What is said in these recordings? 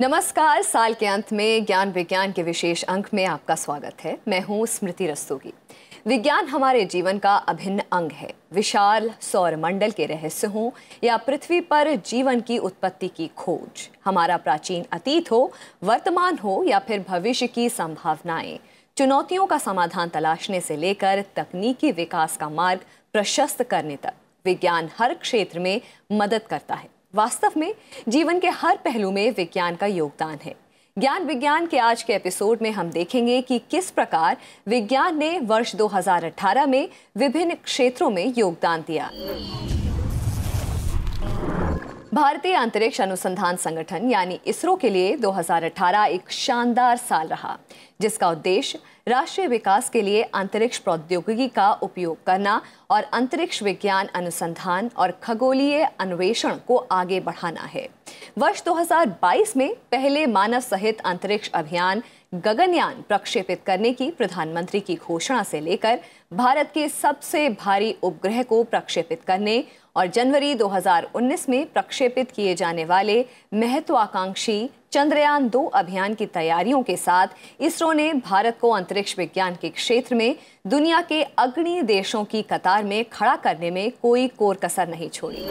नमस्कार। साल के अंत में ज्ञान विज्ञान के विशेष अंक में आपका स्वागत है। मैं हूं स्मृति रस्तोगी। विज्ञान हमारे जीवन का अभिन्न अंग है। विशाल सौर मंडल के रहस्य हों या पृथ्वी पर जीवन की उत्पत्ति की खोज, हमारा प्राचीन अतीत हो, वर्तमान हो या फिर भविष्य की संभावनाएं, चुनौतियों का समाधान तलाशने से लेकर तकनीकी विकास का मार्ग प्रशस्त करने तक विज्ञान हर क्षेत्र में मदद करता है। वास्तव में जीवन के हर पहलू में विज्ञान का योगदान है। ज्ञान विज्ञान के आज के एपिसोड में हम देखेंगे कि किस प्रकार विज्ञान ने वर्ष 2018 में विभिन्न क्षेत्रों में योगदान दिया। भारतीय अंतरिक्ष अनुसंधान संगठन यानी इसरो के लिए 2018 एक शानदार साल रहा, जिसका उद्देश्य राष्ट्रीय विकास के लिए अंतरिक्ष प्रौद्योगिकी का उपयोग करना और अंतरिक्ष विज्ञान अनुसंधान और खगोलीय अन्वेषण को आगे बढ़ाना है। वर्ष 2022 में पहले मानव सहित अंतरिक्ष अभियान गगनयान प्रक्षेपित करने की प्रधानमंत्री की घोषणा से लेकर भारत के सबसे भारी उपग्रह को प्रक्षेपित करने और जनवरी 2019 में प्रक्षेपित किए जाने वाले महत्वाकांक्षी चंद्रयान 2 अभियान की तैयारियों के साथ इसरो ने भारत को अंतरिक्ष विज्ञान के क्षेत्र में दुनिया के अग्रणी देशों की कतार में खड़ा करने में कोई कोर कसर नहीं छोड़ी।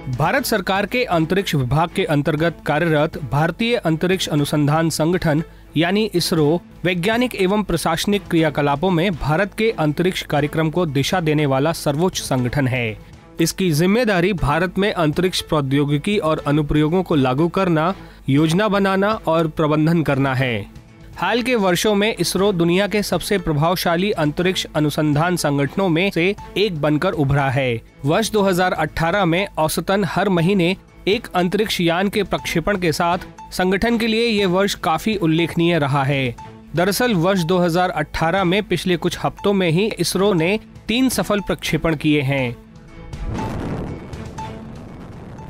भारत सरकार के अंतरिक्ष विभाग के अंतर्गत कार्यरत भारतीय अंतरिक्ष अनुसंधान संगठन यानी इसरो वैज्ञानिक एवं प्रशासनिक क्रियाकलापों में भारत के अंतरिक्ष कार्यक्रम को दिशा देने वाला सर्वोच्च संगठन है। इसकी जिम्मेदारी भारत में अंतरिक्ष प्रौद्योगिकी और अनुप्रयोगों को लागू करना, योजना बनाना और प्रबंधन करना है। हाल के वर्षों में इसरो दुनिया के सबसे प्रभावशाली अंतरिक्ष अनुसंधान संगठनों में से एक बनकर उभरा है। वर्ष 2018 में औसतन हर महीने एक अंतरिक्ष यान के प्रक्षेपण के साथ संगठन के लिए ये वर्ष काफी उल्लेखनीय रहा है। दरअसल वर्ष 2018 में पिछले कुछ हफ्तों में ही इसरो ने 3 सफल प्रक्षेपण किए हैं।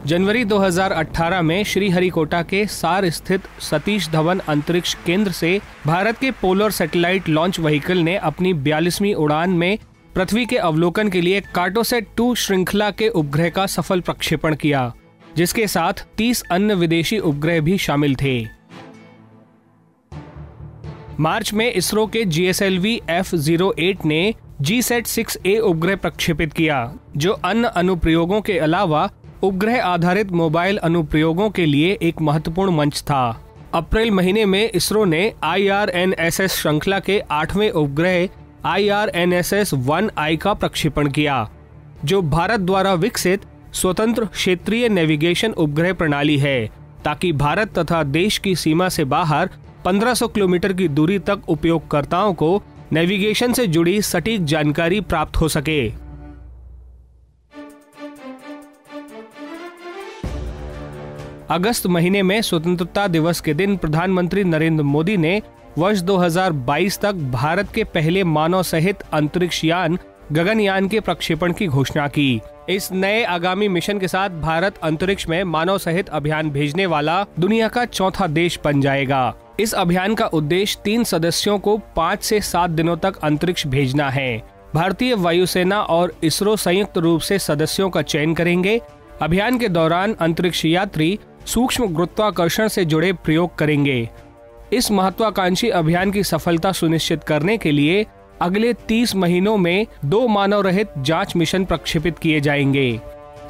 जनवरी 2018 में श्रीहरिकोटा के सार स्थित सतीश धवन अंतरिक्ष केंद्र से भारत के पोलर सैटेलाइट लॉन्च व्हीकल ने अपनी 42वीं उड़ान में पृथ्वी के अवलोकन के लिए कार्टोसैट 2 श्रृंखला के उपग्रह का सफल प्रक्षेपण किया, जिसके साथ 30 अन्य विदेशी उपग्रह भी शामिल थे। मार्च में इसरो के GSLV F08 ने GSAT-6A उपग्रह प्रक्षेपित किया, जो अन्य अनुप्रयोगों के अलावा उपग्रह आधारित मोबाइल अनुप्रयोगों के लिए एक महत्वपूर्ण मंच था। अप्रैल महीने में इसरो ने IRNSS श्रृंखला के 8वें उपग्रह IRNSS-1I का प्रक्षेपण किया, जो भारत द्वारा विकसित स्वतंत्र क्षेत्रीय नेविगेशन उपग्रह प्रणाली है, ताकि भारत तथा देश की सीमा से बाहर 1500 किलोमीटर की दूरी तक उपयोगकर्ताओं को नेविगेशन से जुड़ी सटीक जानकारी प्राप्त हो सके। अगस्त महीने में स्वतंत्रता दिवस के दिन प्रधानमंत्री नरेंद्र मोदी ने वर्ष 2022 तक भारत के पहले मानव सहित अंतरिक्ष यान गगनयान के प्रक्षेपण की घोषणा की। इस नए आगामी मिशन के साथ भारत अंतरिक्ष में मानव सहित अभियान भेजने वाला दुनिया का चौथा देश बन जाएगा। इस अभियान का उद्देश्य 3 सदस्यों को 5 से 7 दिनों तक अंतरिक्ष भेजना है। भारतीय वायुसेना और इसरो संयुक्त रूप से सदस्यों का चयन करेंगे। अभियान के दौरान अंतरिक्ष यात्री सूक्ष्म गुरुत्वाकर्षण से जुड़े प्रयोग करेंगे। इस महत्वाकांक्षी अभियान की सफलता सुनिश्चित करने के लिए अगले 30 महीनों में 2 मानव रहित जांच मिशन प्रक्षेपित किए जाएंगे।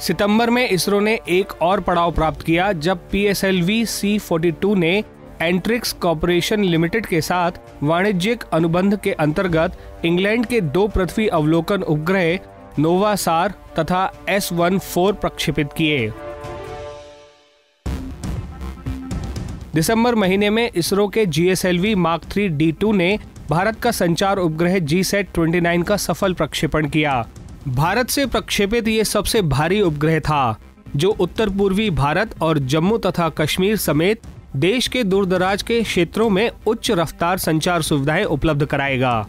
सितंबर में इसरो ने एक और पड़ाव प्राप्त किया, जब PSLV C-42 ने एंट्रिक्स कॉर्पोरेशन लिमिटेड के साथ वाणिज्यिक अनुबंध के अंतर्गत इंग्लैंड के 2 पृथ्वी अवलोकन उपग्रह नोवासार तथा S-14 प्रक्षेपित किए। दिसंबर महीने में इसरो के GSLV Mark 3 D2 ने भारत का संचार उपग्रह GSAT-29 का सफल प्रक्षेपण किया। भारत से प्रक्षेपित ये सबसे भारी उपग्रह था, जो उत्तर पूर्वी भारत और जम्मू तथा कश्मीर समेत देश के दूरदराज के क्षेत्रों में उच्च रफ्तार संचार सुविधाएं उपलब्ध कराएगा।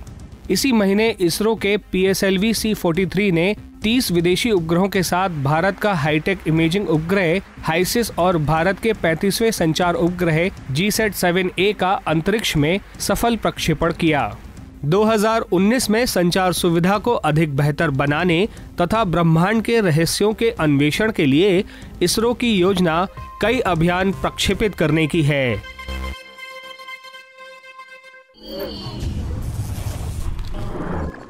इसी महीने इसरो के PSLV C-43 ने 30 विदेशी उपग्रहों के साथ भारत का हाईटेक इमेजिंग उपग्रह हाइसिस और भारत के 35वें संचार उपग्रह GSAT-7A का अंतरिक्ष में सफल प्रक्षेपण किया। 2019 में संचार सुविधा को अधिक बेहतर बनाने तथा ब्रह्मांड के रहस्यों के अन्वेषण के लिए इसरो की योजना कई अभियान प्रक्षेपित करने की है।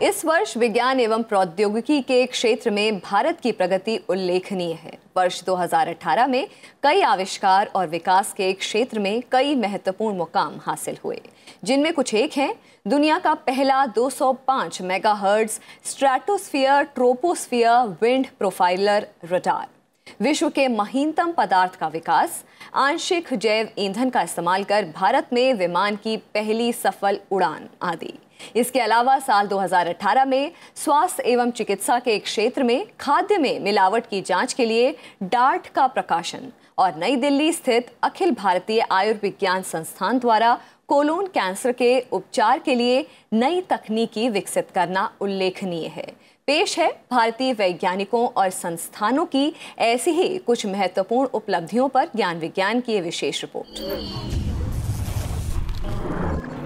इस वर्ष विज्ञान एवं प्रौद्योगिकी के क्षेत्र में भारत की प्रगति उल्लेखनीय है। वर्ष 2018 में कई आविष्कार और विकास के क्षेत्र में कई महत्वपूर्ण मुकाम हासिल हुए, जिनमें कुछ एक हैं दुनिया का पहला 205 megahertz stratosphere troposphere wind profiler radar, विश्व के महीनतम पदार्थ का विकास, आंशिक जैव ईंधन का इस्तेमाल कर भारत में विमान की पहली सफल उड़ान आदि। इसके अलावा साल 2018 में स्वास्थ्य एवं चिकित्सा के क्षेत्र में खाद्य में मिलावट की जांच के लिए डार्ट का प्रकाशन और नई दिल्ली स्थित अखिल भारतीय आयुर्विज्ञान संस्थान द्वारा कोलोन कैंसर के उपचार के लिए नई तकनीकी विकसित करना उल्लेखनीय है। पेश है भारतीय वैज्ञानिकों और संस्थानों की ऐसी ही कुछ महत्वपूर्ण उपलब्धियों पर ज्ञान विज्ञान की विशेष रिपोर्ट।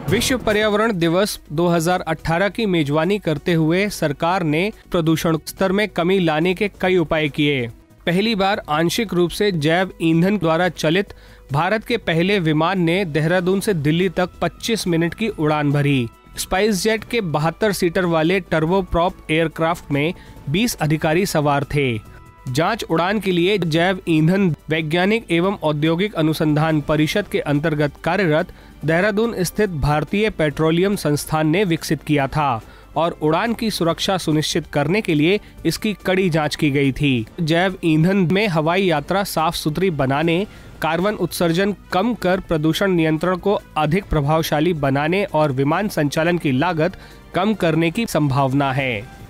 विश्व पर्यावरण दिवस 2018 की मेजबानी करते हुए सरकार ने प्रदूषण स्तर में कमी लाने के कई उपाय किए। पहली बार आंशिक रूप से जैव ईंधन द्वारा चलित भारत के पहले विमान ने देहरादून से दिल्ली तक 25 मिनट की उड़ान भरी। स्पाइस जेट के 72 सीटर वाले टर्बोप्रॉप एयरक्राफ्ट में 20 अधिकारी सवार थे। जांच उड़ान के लिए जैव ईंधन वैज्ञानिक एवं औद्योगिक अनुसंधान परिषद के अंतर्गत कार्यरत देहरादून स्थित भारतीय पेट्रोलियम संस्थान ने विकसित किया था और उड़ान की सुरक्षा सुनिश्चित करने के लिए इसकी कड़ी जांच की गई थी। जैव ईंधन में हवाई यात्रा साफ सुथरी बनाने, कार्बन उत्सर्जन कम कर प्रदूषण नियंत्रण को अधिक प्रभावशाली बनाने और विमान संचालन की लागत कम करने की संभावना है।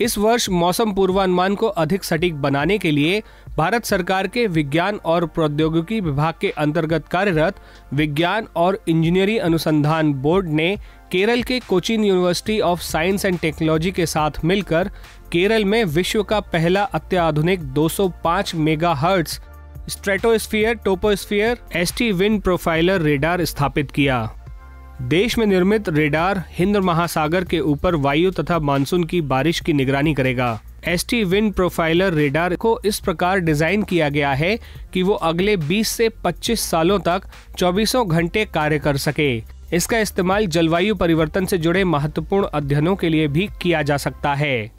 इस वर्ष मौसम पूर्वानुमान को अधिक सटीक बनाने के लिए भारत सरकार के विज्ञान और प्रौद्योगिकी विभाग के अंतर्गत कार्यरत विज्ञान और इंजीनियरिंग अनुसंधान बोर्ड ने केरल के Cochin university of science and technology के साथ मिलकर केरल में विश्व का पहला अत्याधुनिक 205 megahertz stratosphere troposphere ST wind profiler radar स्थापित किया। देश में निर्मित रेडार हिंद महासागर के ऊपर वायु तथा मानसून की बारिश की निगरानी करेगा। एसटी विंड प्रोफाइलर रेडार को इस प्रकार डिजाइन किया गया है कि वो अगले 20 से 25 सालों तक 24 घंटे कार्य कर सके। इसका इस्तेमाल जलवायु परिवर्तन से जुड़े महत्वपूर्ण अध्ययनों के लिए भी किया जा सकता है।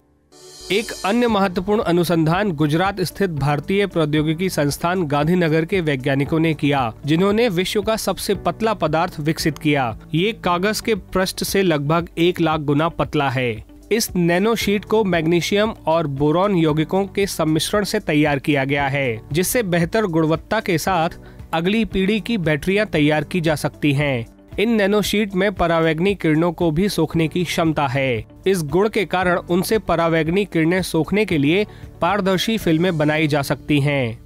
एक अन्य महत्वपूर्ण अनुसंधान गुजरात स्थित भारतीय प्रौद्योगिकी संस्थान गांधीनगर के वैज्ञानिकों ने किया, जिन्होंने विश्व का सबसे पतला पदार्थ विकसित किया। ये कागज के पृष्ठ से लगभग 1 लाख गुना पतला है। इस नैनो शीट को मैग्नीशियम और बोरॉन यौगिकों के सम्मिश्रण से तैयार किया गया है, जिससे बेहतर गुणवत्ता के साथ अगली पीढ़ी की बैटरियां तैयार की जा सकती हैं। इन नैनो शीट में परावैंगनी किरणों को भी सोखने की क्षमता है। इस गुण के कारण उनसे परावैंगनी किरणें सोखने के लिए पारदर्शी फिल्में बनाई जा सकती हैं।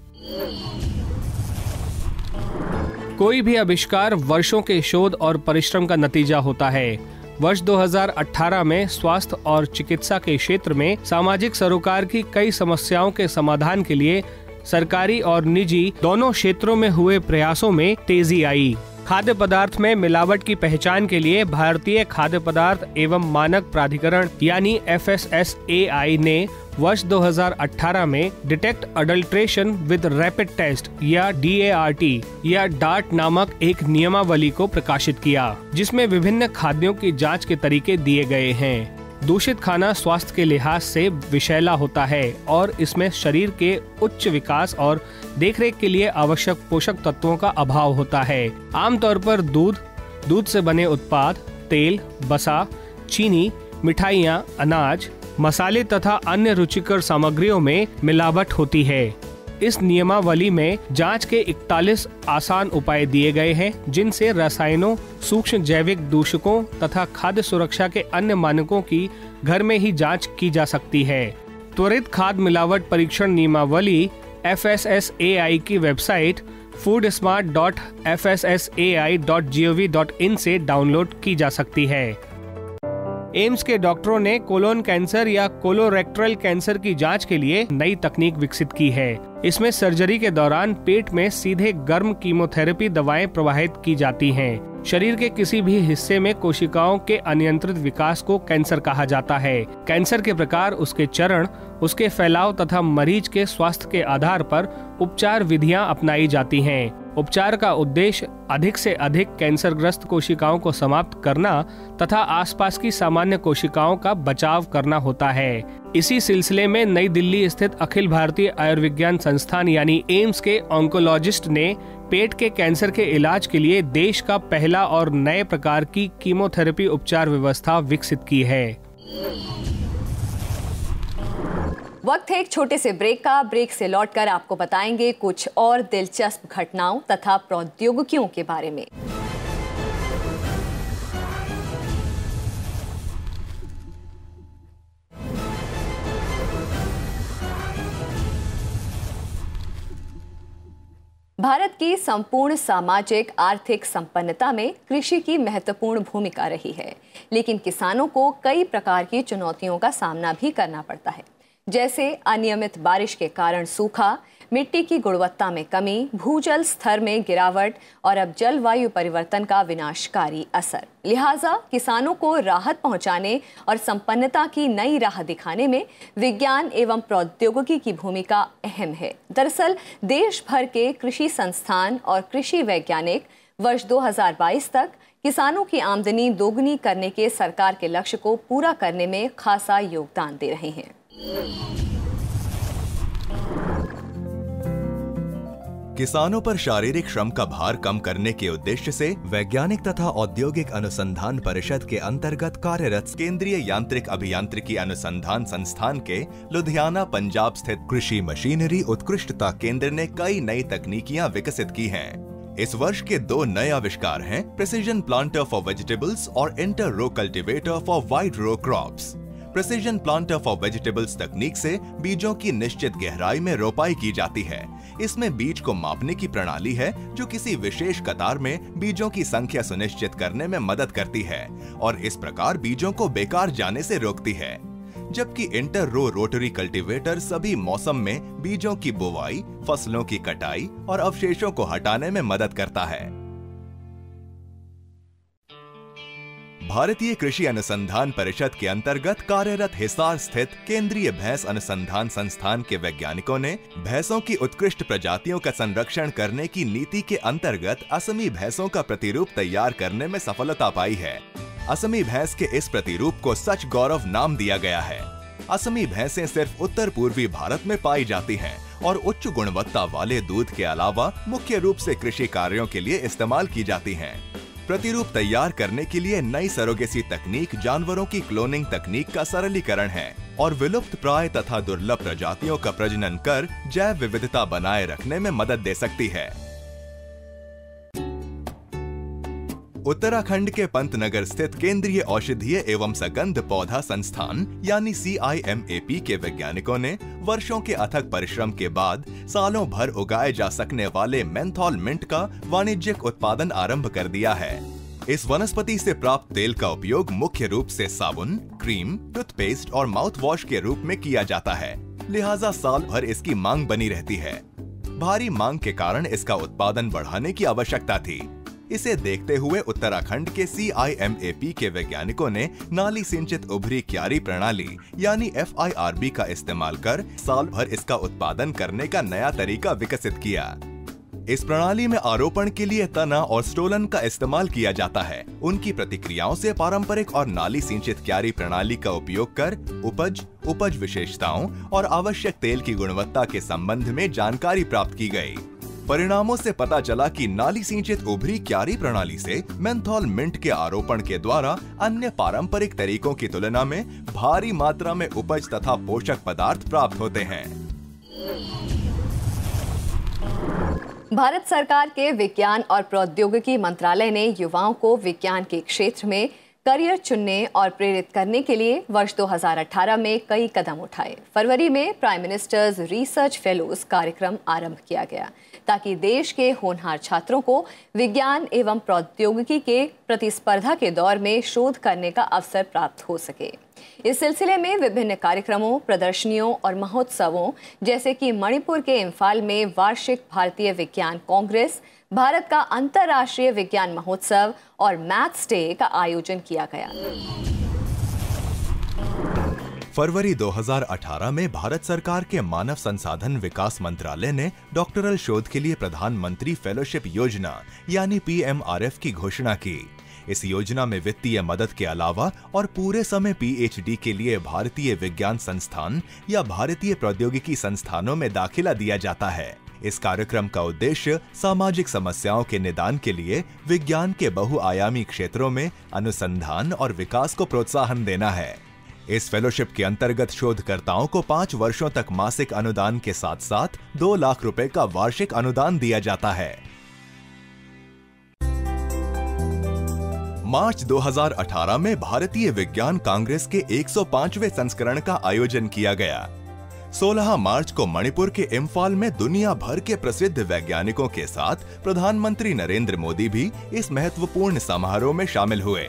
कोई भी आविष्कार वर्षों के शोध और परिश्रम का नतीजा होता है। वर्ष 2018 में स्वास्थ्य और चिकित्सा के क्षेत्र में सामाजिक सरोकार की कई समस्याओं के समाधान के लिए सरकारी और निजी दोनों क्षेत्रों में हुए प्रयासों में तेजी आई। खाद्य पदार्थ में मिलावट की पहचान के लिए भारतीय खाद्य पदार्थ एवं मानक प्राधिकरण यानी FSSAI ने वर्ष 2018 में detect adulteration with rapid test या DART या डार्ट नामक एक नियमावली को प्रकाशित किया, जिसमें विभिन्न खाद्यों की जांच के तरीके दिए गए हैं। दूषित खाना स्वास्थ्य के लिहाज से विषैला होता है और इसमें शरीर के उच्च विकास और देखरेख के लिए आवश्यक पोषक तत्वों का अभाव होता है। आमतौर पर दूध से बने उत्पाद, तेल, वसा, चीनी, मिठाइयाँ, अनाज, मसाले तथा अन्य रुचिकर सामग्रियों में मिलावट होती है। इस नियमावली में जांच के 41 आसान उपाय दिए गए हैं, जिनसे रसायनों, सूक्ष्म जैविक दूषकों तथा खाद्य सुरक्षा के अन्य मानकों की घर में ही जांच की जा सकती है। त्वरित खाद्य मिलावट परीक्षण नियमावली FSSAI की वेबसाइट foodsmart.fssai.gov.in से डाउनलोड की जा सकती है। एम्स के डॉक्टरों ने कोलोन कैंसर या कोलोरेक्टल कैंसर की जांच के लिए नई तकनीक विकसित की है। इसमें सर्जरी के दौरान पेट में सीधे गर्म कीमोथेरेपी दवाएं प्रवाहित की जाती हैं। शरीर के किसी भी हिस्से में कोशिकाओं के अनियंत्रित विकास को कैंसर कहा जाता है। कैंसर के प्रकार, उसके चरण, उसके फैलाव तथा मरीज के स्वास्थ्य के आधार पर उपचार विधियां अपनाई जाती हैं। उपचार का उद्देश्य अधिक से अधिक कैंसरग्रस्त कोशिकाओं को समाप्त करना तथा आसपास की सामान्य कोशिकाओं का बचाव करना होता है। इसी सिलसिले में नई दिल्ली स्थित अखिल भारतीय आयुर्विज्ञान संस्थान यानी एम्स के ऑन्कोलॉजिस्ट ने पेट के कैंसर के इलाज के लिए देश का पहला और नए प्रकार की कीमोथेरेपी उपचार व्यवस्था विकसित की है। वक्त है एक छोटे से ब्रेक का। ब्रेक से लौटकर आपको बताएंगे कुछ और दिलचस्प घटनाओं तथा प्रौद्योगिकियों के बारे में। भारत की संपूर्ण सामाजिक आर्थिक संपन्नता में कृषि की महत्वपूर्ण भूमिका रही है, लेकिन किसानों को कई प्रकार की चुनौतियों का सामना भी करना पड़ता है, जैसे अनियमित बारिश के कारण सूखा, मिट्टी की गुणवत्ता में कमी, भूजल स्तर में गिरावट और अब जलवायु परिवर्तन का विनाशकारी असर। लिहाजा किसानों को राहत पहुंचाने और संपन्नता की नई राह दिखाने में विज्ञान एवं प्रौद्योगिकी की भूमिका अहम है। दरअसल देश भर के कृषि संस्थान और कृषि वैज्ञानिक वर्ष 2022 तक किसानों की आमदनी दोगुनी करने के सरकार के लक्ष्य को पूरा करने में खासा योगदान दे रहे हैं। किसानों पर शारीरिक श्रम का भार कम करने के उद्देश्य से वैज्ञानिक तथा औद्योगिक अनुसंधान परिषद के अंतर्गत कार्यरत केंद्रीय यांत्रिक अभियांत्रिकी अनुसंधान संस्थान के लुधियाना पंजाब स्थित कृषि मशीनरी उत्कृष्टता केंद्र ने कई नई तकनीकियां विकसित की हैं। इस वर्ष के 2 नए आविष्कार हैं प्रिसीजन प्लांटर फॉर वेजिटेबल्स और inter row cultivator for wide row crops. Precision planter for vegetables तकनीक से बीजों की निश्चित गहराई में रोपाई की जाती है। इसमें बीज को मापने की प्रणाली है जो किसी विशेष कतार में बीजों की संख्या सुनिश्चित करने में मदद करती है और इस प्रकार बीजों को बेकार जाने से रोकती है। जबकि इंटर रो रोटरी कल्टीवेटर सभी मौसम में बीजों की बुवाई, फसलों की कटाई और अवशेषों को हटाने में मदद करता है। भारतीय कृषि अनुसंधान परिषद के अंतर्गत कार्यरत हिसार स्थित केंद्रीय भैंस अनुसंधान संस्थान के वैज्ञानिकों ने भैंसों की उत्कृष्ट प्रजातियों का संरक्षण करने की नीति के अंतर्गत असमी भैंसों का प्रतिरूप तैयार करने में सफलता पाई है। असमी भैंस के इस प्रतिरूप को सच गौरव नाम दिया गया है। असमी भैंसें सिर्फ उत्तर पूर्वी भारत में पाई जाती हैं और उच्च गुणवत्ता वाले दूध के अलावा मुख्य रूप से कृषि कार्यों के लिए इस्तेमाल की जाती हैं। प्रतिरूप तैयार करने के लिए नई सरोगेसी तकनीक जानवरों की क्लोनिंग तकनीक का सरलीकरण है और विलुप्त प्राय तथा दुर्लभ प्रजातियों का प्रजनन कर जैव विविधता बनाए रखने में मदद दे सकती है। उत्तराखंड के पंतनगर स्थित केंद्रीय औषधीय एवं सगंध पौधा संस्थान यानी CIMAP के वैज्ञानिकों ने वर्षों के अथक परिश्रम के बाद सालों भर उगाए जा सकने वाले मेंथॉल मिंट का वाणिज्यिक उत्पादन आरंभ कर दिया है। इस वनस्पति से प्राप्त तेल का उपयोग मुख्य रूप से साबुन, क्रीम, टूथपेस्ट और माउथ वॉश के रूप में किया जाता है, लिहाजा साल भर इसकी मांग बनी रहती है। भारी मांग के कारण इसका उत्पादन बढ़ाने की आवश्यकता थी। इसे देखते हुए उत्तराखंड के CIMAP के वैज्ञानिकों ने नाली सिंचित उभरी क्यारी प्रणाली यानी FIRB का इस्तेमाल कर साल भर इसका उत्पादन करने का नया तरीका विकसित किया। इस प्रणाली में आरोपण के लिए तना और स्टोलन का इस्तेमाल किया जाता है। उनकी प्रतिक्रियाओं से पारंपरिक और नाली सिंचित क्यारी प्रणाली का उपयोग कर उपज विशेषताओं और आवश्यक तेल की गुणवत्ता के संबंध में जानकारी प्राप्त की गई। परिणामों से पता चला कि नाली सिंचित उभरी क्यारी प्रणाली से मेंथॉल मिंट के आरोपण के द्वारा अन्य पारंपरिक तरीकों की तुलना में भारी मात्रा में उपज तथा पोषक पदार्थ प्राप्त होते हैं। भारत सरकार के विज्ञान और प्रौद्योगिकी मंत्रालय ने युवाओं को विज्ञान के क्षेत्र में करियर चुनने और प्रेरित करने के लिए वर्ष 2018 में कई कदम उठाए। फरवरी में प्राइम मिनिस्टर्स रिसर्च फेलोज कार्यक्रम आरंभ किया गया ताकि देश के होनहार छात्रों को विज्ञान एवं प्रौद्योगिकी के प्रतिस्पर्धा के दौर में शोध करने का अवसर प्राप्त हो सके। इस सिलसिले में विभिन्न कार्यक्रमों, प्रदर्शनियों और महोत्सवों जैसे कि मणिपुर के इम्फाल में वार्षिक भारतीय विज्ञान कांग्रेस, भारत का अंतर्राष्ट्रीय विज्ञान महोत्सव और मैथ्स डे का आयोजन किया गया। फरवरी 2018 में भारत सरकार के मानव संसाधन विकास मंत्रालय ने डॉक्टरल शोध के लिए प्रधानमंत्री फेलोशिप योजना यानी PMRF की घोषणा की। इस योजना में वित्तीय मदद के अलावा और पूरे समय PhD के लिए भारतीय विज्ञान संस्थान या भारतीय प्रौद्योगिकी संस्थानों में दाखिला दिया जाता है। इस कार्यक्रम का उद्देश्य सामाजिक समस्याओं के निदान के लिए विज्ञान के बहुआयामी क्षेत्रों में अनुसंधान और विकास को प्रोत्साहन देना है। इस फेलोशिप के अंतर्गत शोधकर्ताओं को 5 वर्षों तक मासिक अनुदान के साथ साथ 2 लाख रुपए का वार्षिक अनुदान दिया जाता है। मार्च 2018 में भारतीय विज्ञान कांग्रेस के 105वें संस्करण का आयोजन किया गया। 16 मार्च को मणिपुर के इम्फाल में दुनिया भर के प्रसिद्ध वैज्ञानिकों के साथ प्रधानमंत्री नरेंद्र मोदी भी इस महत्वपूर्ण समारोह में शामिल हुए।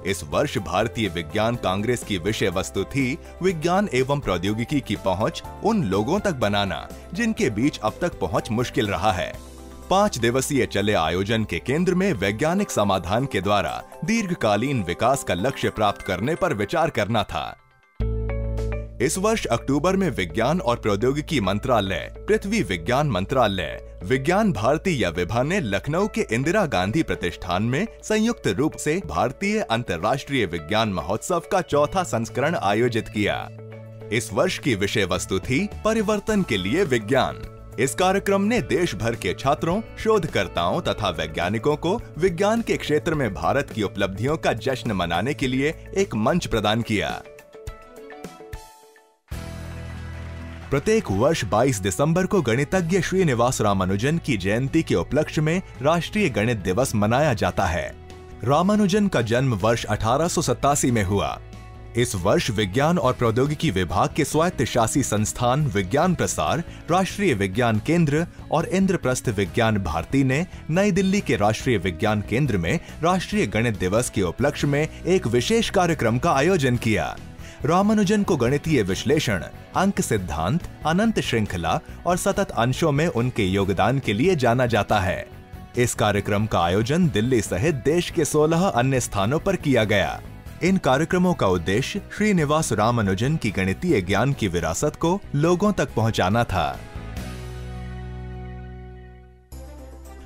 इस वर्ष भारतीय विज्ञान कांग्रेस की विषय वस्तु थी विज्ञान एवं प्रौद्योगिकी की पहुंच उन लोगों तक बनाना जिनके बीच अब तक पहुंच मुश्किल रहा है। 5 दिवसीय चले आयोजन के केंद्र में वैज्ञानिक समाधान के द्वारा दीर्घकालीन विकास का लक्ष्य प्राप्त करने पर विचार करना था। इस वर्ष अक्टूबर में विज्ञान और प्रौद्योगिकी मंत्रालय, पृथ्वी विज्ञान मंत्रालय, विज्ञान भारती या विभा ने लखनऊ के इंदिरा गांधी प्रतिष्ठान में संयुक्त रूप से भारतीय अंतर्राष्ट्रीय विज्ञान महोत्सव का 4था संस्करण आयोजित किया। इस वर्ष की विषय वस्तु थी परिवर्तन के लिए विज्ञान। इस कार्यक्रम ने देश भर के छात्रों, शोधकर्ताओं तथा वैज्ञानिकों को विज्ञान के क्षेत्र में भारत की उपलब्धियों का जश्न मनाने के लिए एक मंच प्रदान किया। प्रत्येक वर्ष 22 दिसंबर को गणितज्ञ श्रीनिवास रामानुजन की जयंती के उपलक्ष्य में राष्ट्रीय गणित दिवस मनाया जाता है। रामानुजन का जन्म वर्ष 1887 में हुआ। इस वर्ष विज्ञान और प्रौद्योगिकी विभाग के स्वायत्तशासी संस्थान विज्ञान प्रसार, राष्ट्रीय विज्ञान केंद्र और इंद्रप्रस्थ विज्ञान भारती ने नई दिल्ली के राष्ट्रीय विज्ञान केंद्र में राष्ट्रीय गणित दिवस के उपलक्ष्य में एक विशेष कार्यक्रम का आयोजन किया। रामानुजन को गणितीय विश्लेषण, अंक सिद्धांत, अनंत श्रृंखला और सतत अंशों में उनके योगदान के लिए जाना जाता है। इस कार्यक्रम का आयोजन दिल्ली सहित देश के 16 अन्य स्थानों पर किया गया। इन कार्यक्रमों का उद्देश्य श्रीनिवास रामानुजन की गणितीय ज्ञान की विरासत को लोगों तक पहुंचाना था।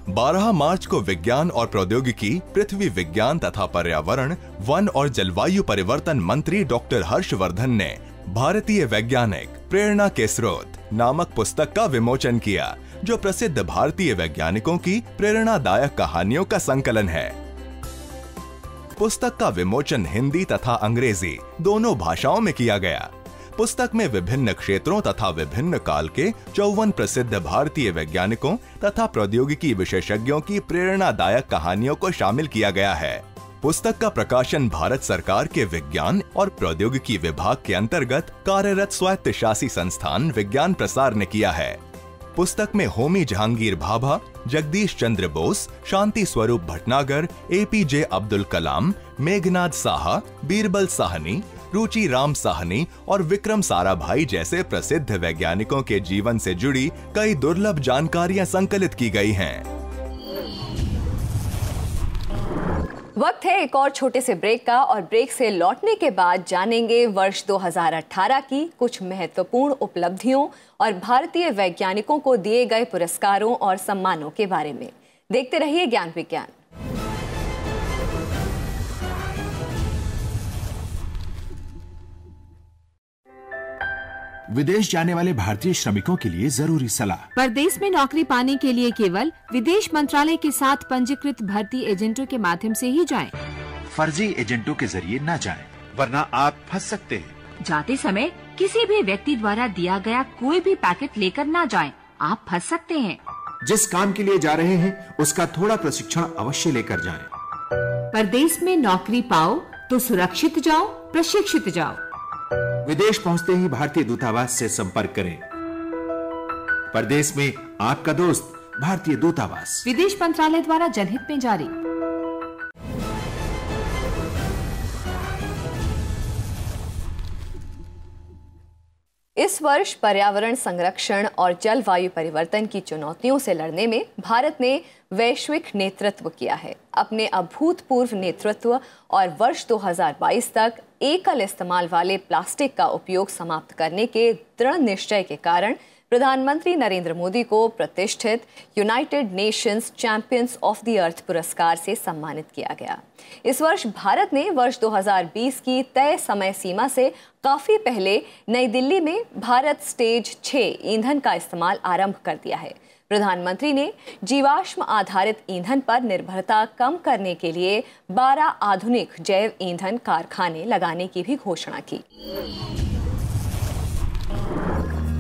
12 मार्च को विज्ञान और प्रौद्योगिकी, पृथ्वी विज्ञान तथा पर्यावरण, वन और जलवायु परिवर्तन मंत्री डॉक्टर हर्षवर्धन ने भारतीय वैज्ञानिक प्रेरणा के स्रोत नामक पुस्तक का विमोचन किया, जो प्रसिद्ध भारतीय वैज्ञानिकों की प्रेरणादायक कहानियों का संकलन है। पुस्तक का विमोचन हिंदी तथा अंग्रेजी दोनों भाषाओं में किया गया। पुस्तक में विभिन्न क्षेत्रों तथा विभिन्न काल के 54 प्रसिद्ध भारतीय वैज्ञानिकों तथा प्रौद्योगिकी विशेषज्ञों की प्रेरणादायक कहानियों को शामिल किया गया है। पुस्तक का प्रकाशन भारत सरकार के विज्ञान और प्रौद्योगिकी विभाग के अंतर्गत कार्यरत स्वायत्तशासी संस्थान विज्ञान प्रसार ने किया है। पुस्तक में होमी जहांगीर भाभा, जगदीश चंद्र बोस, शांति स्वरूप भटनागर, APJ अब्दुल कलाम, मेघनाद साहा, बीरबल साहनी, रुचि राम साहनी और विक्रम साराभाई जैसे प्रसिद्ध वैज्ञानिकों के जीवन से जुड़ी कई दुर्लभ जानकारियां संकलित की गई हैं। वक्त है एक और छोटे से ब्रेक का, और ब्रेक से लौटने के बाद जानेंगे वर्ष 2018 की कुछ महत्वपूर्ण उपलब्धियों और भारतीय वैज्ञानिकों को दिए गए पुरस्कारों और सम्मानों के बारे में। देखते रहिए ज्ञान विज्ञान। विदेश जाने वाले भारतीय श्रमिकों के लिए जरूरी सलाह। परदेश में नौकरी पाने के लिए केवल विदेश मंत्रालय के साथ पंजीकृत भर्ती एजेंटों के माध्यम से ही जाएं। फर्जी एजेंटों के जरिए न जाएं, वरना आप फंस सकते हैं। जाते समय किसी भी व्यक्ति द्वारा दिया गया कोई भी पैकेट लेकर न जाएं, आप फंस सकते हैं। जिस काम के लिए जा रहे हैं उसका थोड़ा प्रशिक्षण अवश्य लेकर जाएं। परदेश में नौकरी पाओ तो सुरक्षित जाओ, प्रशिक्षित जाओ। विदेश पहुंचते ही भारतीय दूतावास से संपर्क करें। परदेश में आपका दोस्त भारतीय दूतावास, विदेश मंत्रालय द्वारा जनहित में जारी। इस वर्ष पर्यावरण संरक्षण और जलवायु परिवर्तन की चुनौतियों से लड़ने में भारत ने वैश्विक नेतृत्व किया है। अपने अभूतपूर्व नेतृत्व और वर्ष 2022 तक एकल इस्तेमाल वाले प्लास्टिक का उपयोग समाप्त करने के दृढ़ निश्चय के कारण प्रधानमंत्री नरेंद्र मोदी को प्रतिष्ठित United Nations champions of the earth पुरस्कार से सम्मानित किया गया। इस वर्ष भारत ने वर्ष 2020 की तय समय सीमा से काफी पहले नई दिल्ली में भारत स्टेज 6 ईंधन का इस्तेमाल आरंभ कर दिया है। प्रधानमंत्री ने जीवाश्म आधारित ईंधन पर निर्भरता कम करने के लिए 12 आधुनिक जैव ईंधन कारखाने लगाने की भी घोषणा की।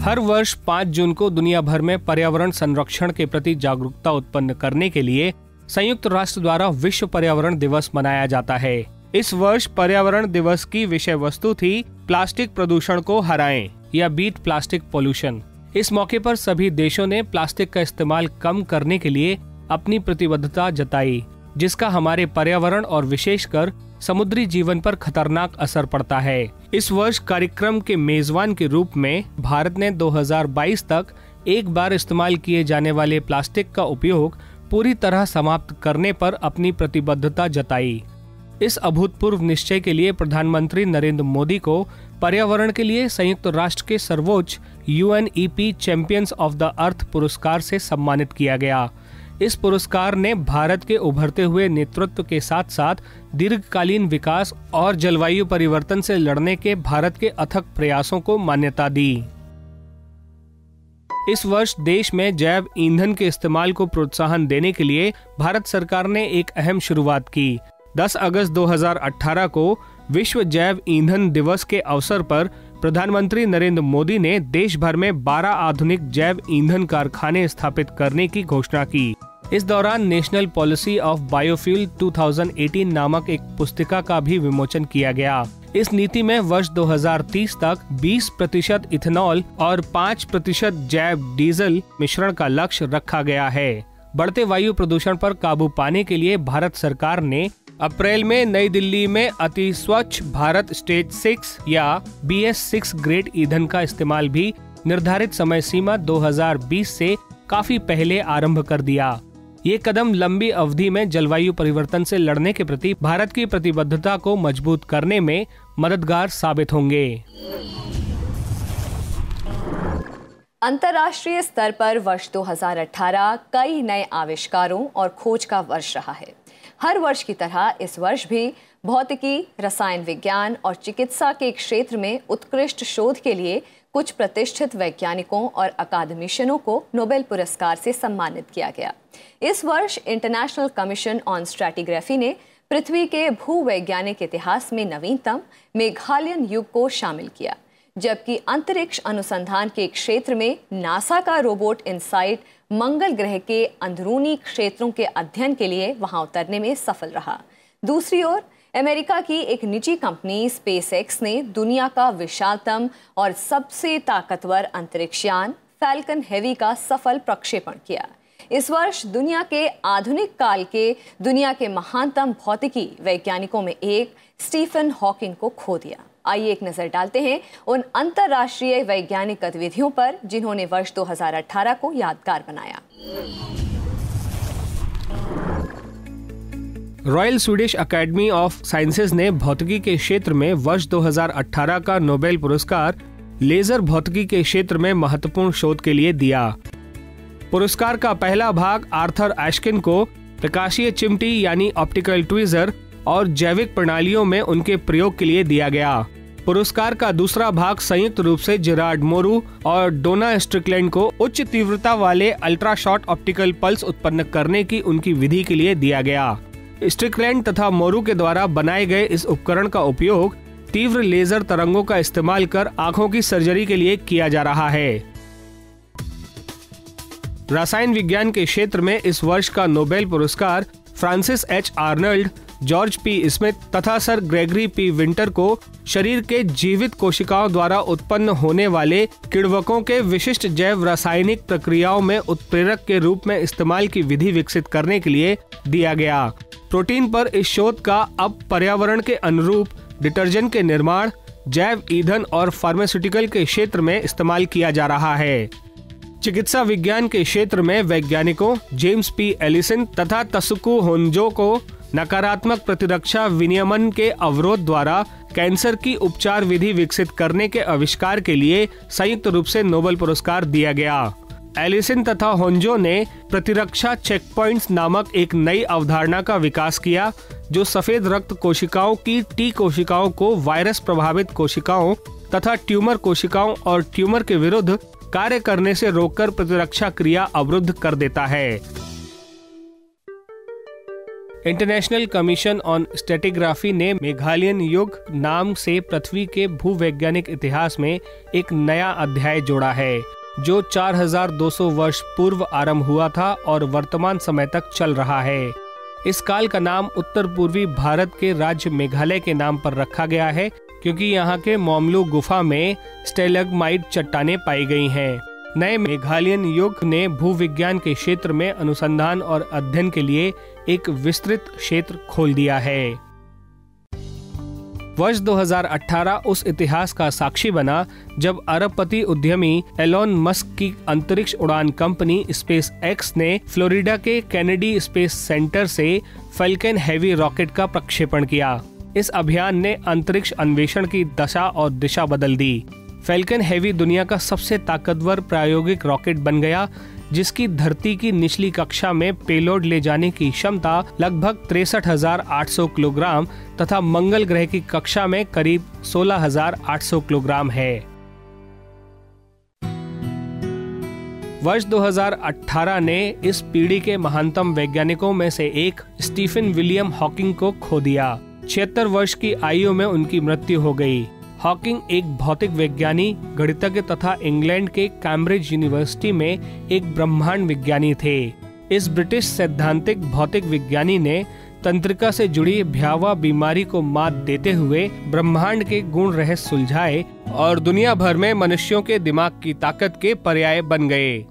हर वर्ष 5 जून को दुनिया भर में पर्यावरण संरक्षण के प्रति जागरूकता उत्पन्न करने के लिए संयुक्त राष्ट्र द्वारा विश्व पर्यावरण दिवस मनाया जाता है। इस वर्ष पर्यावरण दिवस की विषय वस्तु थी प्लास्टिक प्रदूषण को हराएं या बीट प्लास्टिक पोल्यूशन। इस मौके पर सभी देशों ने प्लास्टिक का इस्तेमाल कम करने के लिए अपनी प्रतिबद्धता जताई, जिसका हमारे पर्यावरण और विशेषकर समुद्री जीवन पर खतरनाक असर पड़ता है। इस वर्ष कार्यक्रम के मेजबान के रूप में भारत ने 2022 तक एक बार इस्तेमाल किए जाने वाले प्लास्टिक का उपयोग पूरी तरह समाप्त करने पर अपनी प्रतिबद्धता जताई। इस अभूतपूर्व निश्चय के लिए प्रधानमंत्री नरेंद्र मोदी को पर्यावरण के लिए संयुक्त राष्ट्र के सर्वोच्च UNEP champions of the earth पुरस्कार से सम्मानित किया गया। इस पुरस्कार ने भारत के उभरते हुए नेतृत्व के साथ साथ दीर्घकालीन विकास और जलवायु परिवर्तन से लड़ने के भारत के अथक प्रयासों को मान्यता दी। इस वर्ष देश में जैव ईंधन के इस्तेमाल को प्रोत्साहन देने के लिए भारत सरकार ने एक अहम शुरुआत की। 10 अगस्त 2018 को विश्व जैव ईंधन दिवस के अवसर पर प्रधानमंत्री नरेंद्र मोदी ने देश भर में 12 आधुनिक जैव ईंधन कारखाने स्थापित करने की घोषणा की। इस दौरान नेशनल पॉलिसी ऑफ बायोफ्यूल 2018 नामक एक पुस्तिका का भी विमोचन किया गया। इस नीति में वर्ष 2030 तक 20% इथेनॉल और 5% जैव डीजल मिश्रण का लक्ष्य रखा गया है। बढ़ते वायु प्रदूषण पर काबू पाने के लिए भारत सरकार ने अप्रैल में नई दिल्ली में अति स्वच्छ भारत स्टेज 6 या BS6 ग्रेड ईंधन का इस्तेमाल भी निर्धारित समय सीमा 2020 से काफी पहले आरंभ कर दिया। ये कदम लंबी अवधि में जलवायु परिवर्तन से लड़ने के प्रति भारत की प्रतिबद्धता को मजबूत करने में मददगार साबित होंगे। अंतर्राष्ट्रीय स्तर पर वर्ष 2018 कई नए आविष्कारों और खोज का वर्ष रहा है। हर वर्ष की तरह इस वर्ष भी भौतिकी, रसायन विज्ञान और चिकित्सा के क्षेत्र में उत्कृष्ट शोध के लिए कुछ प्रतिष्ठित वैज्ञानिकों और अकादमिशियनों को नोबेल पुरस्कार से सम्मानित किया गया। इस वर्ष इंटरनेशनल कमीशन ऑन स्ट्रैटिग्राफी ने पृथ्वी के भूवैज्ञानिक इतिहास में नवीनतम मेघालयन युग को शामिल किया, जबकि अंतरिक्ष अनुसंधान के क्षेत्र में नासा का रोबोट इनसाइट मंगल ग्रह के अंदरूनी क्षेत्रों के अध्ययन के लिए वहां उतरने में सफल रहा। दूसरी ओर अमेरिका की एक निजी कंपनी स्पेसएक्स ने दुनिया का विशालतम और सबसे ताकतवर अंतरिक्ष यान फैल्कन हेवी का सफल प्रक्षेपण किया। इस वर्ष दुनिया के आधुनिक काल के दुनिया के महानतम भौतिकी वैज्ञानिकों में एक स्टीफन हॉकिंग को खो दिया। आइए एक नजर डालते हैं उन अंतर्राष्ट्रीय वैज्ञानिक गतिविधियों पर जिन्होंने वर्ष 2018 को यादगार बनाया। Royal Swedish academy of sciences ने भौतिकी के क्षेत्र में वर्ष 2018 का नोबेल पुरस्कार लेजर भौतिकी के क्षेत्र में महत्वपूर्ण शोध के लिए दिया। पुरस्कार का पहला भाग आर्थर एश्किन को प्रकाशीय चिमटी यानी ऑप्टिकल ट्वीजर और जैविक प्रणालियों में उनके प्रयोग के लिए दिया गया। पुरस्कार का दूसरा भाग संयुक्त रूप से जेरार्ड मोरू और डोना स्ट्रिकलैंड को उच्च तीव्रता वाले अल्ट्रा शॉर्ट ऑप्टिकल पल्स उत्पन्न करने की उनकी विधि के लिए दिया गया। स्ट्रिकलैंड तथा मोरू के द्वारा बनाए गए इस उपकरण का उपयोग तीव्र लेजर तरंगों का इस्तेमाल कर आंखों की सर्जरी के लिए किया जा रहा है। रसायन विज्ञान के क्षेत्र में इस वर्ष का नोबेल पुरस्कार Francis H Arnold, George P Smith तथा सर ग्रेगरी पी विंटर को शरीर के जीवित कोशिकाओं द्वारा उत्पन्न होने वाले किण्वकों के विशिष्ट जैव रासायनिक प्रक्रियाओं में उत्प्रेरक के रूप में इस्तेमाल की विधि विकसित करने के लिए दिया गया। प्रोटीन पर इस शोध का अब पर्यावरण के अनुरूप डिटर्जेंट के निर्माण, जैव ईंधन और फार्मास्यूटिकल के क्षेत्र में इस्तेमाल किया जा रहा है। चिकित्सा विज्ञान के क्षेत्र में वैज्ञानिकों जेम्स पी एलिसन तथा तसुको होन्जो को नकारात्मक प्रतिरक्षा विनियमन के अवरोध द्वारा कैंसर की उपचार विधि विकसित करने के आविष्कार के लिए संयुक्त रूप से नोबेल पुरस्कार दिया गया। एलिसन तथा होन्जो ने प्रतिरक्षा चेकपॉइंट्स नामक एक नई अवधारणा का विकास किया, जो सफेद रक्त कोशिकाओं की टी कोशिकाओं को वायरस प्रभावित कोशिकाओं तथा ट्यूमर कोशिकाओं और ट्यूमर के विरुद्ध कार्य करने से रोककर प्रतिरक्षा क्रिया अवरुद्ध कर देता है। इंटरनेशनल कमीशन ऑन स्ट्रेटिग्राफी ने मेघालयन युग नाम से पृथ्वी के भूवैज्ञानिक इतिहास में एक नया अध्याय जोड़ा है, जो 4200 वर्ष पूर्व आरंभ हुआ था और वर्तमान समय तक चल रहा है। इस काल का नाम उत्तर पूर्वी भारत के राज्य मेघालय के नाम पर रखा गया है, क्योंकि यहाँ के मोमलू गुफा में स्टेलगमाइट चट्टानें पाई गई हैं। नए मेघालयन युग ने भूविज्ञान के क्षेत्र में अनुसंधान और अध्ययन के लिए एक विस्तृत क्षेत्र खोल दिया है। वर्ष 2018 उस इतिहास का साक्षी बना जब अरबपति उद्यमी एलोन मस्क की अंतरिक्ष उड़ान कंपनी स्पेस एक्स ने फ्लोरिडा के केनेडी स्पेस सेंटर से फैल्कन हेवी रॉकेट का प्रक्षेपण किया। इस अभियान ने अंतरिक्ष अन्वेषण की दशा और दिशा बदल दी। फैल्कन हेवी दुनिया का सबसे ताकतवर प्रायोगिक रॉकेट बन गया, जिसकी धरती की निचली कक्षा में पेलोड ले जाने की क्षमता लगभग 63,800 किलोग्राम तथा मंगल ग्रह की कक्षा में करीब 16,800 किलोग्राम है। वर्ष 2018 ने इस पीढ़ी के महानतम वैज्ञानिकों में से एक स्टीफन विलियम हॉकिंग को खो दिया। 76 वर्ष की आयु में उनकी मृत्यु हो गई। हॉकिंग एक भौतिक वैज्ञानिक, गणितज्ञ तथा इंग्लैंड के कैम्ब्रिज यूनिवर्सिटी में एक ब्रह्मांड विज्ञानी थे। इस ब्रिटिश सैद्धांतिक भौतिक विज्ञानी ने तंत्रिका से जुड़ी भयावह बीमारी को मात देते हुए ब्रह्मांड के गुण रहस्य सुलझाए और दुनिया भर में मनुष्यों के दिमाग की ताकत के पर्याय बन गए।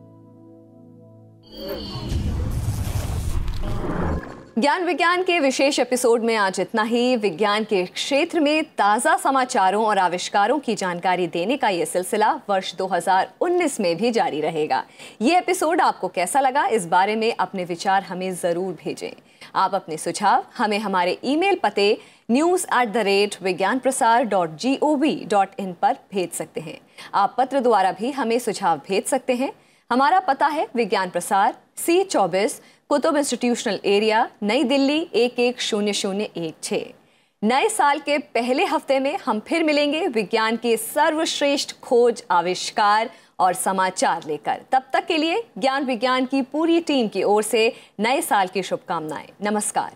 ज्ञान विज्ञान के विशेष एपिसोड में आज इतना ही। विज्ञान के क्षेत्र में ताज़ा समाचारों और आविष्कारों की जानकारी देने का ये सिलसिला वर्ष 2019 में भी जारी रहेगा। ये एपिसोड आपको कैसा लगा, इस बारे में अपने विचार हमें ज़रूर भेजें। आप अपने सुझाव हमें हमारे ईमेल पते news@vigyanprasar.gov.in पर भेज सकते हैं। आप पत्र द्वारा भी हमें सुझाव भेज सकते हैं। हमारा पता है विज्ञान प्रसार, C24, कुतुब इंस्टीट्यूशनल एरिया, नई दिल्ली 110016। नए साल के पहले हफ्ते में हम फिर मिलेंगे विज्ञान के सर्वश्रेष्ठ खोज, आविष्कार और समाचार लेकर। तब तक के लिए ज्ञान विज्ञान की पूरी टीम की ओर से नए साल की शुभकामनाएं। नमस्कार।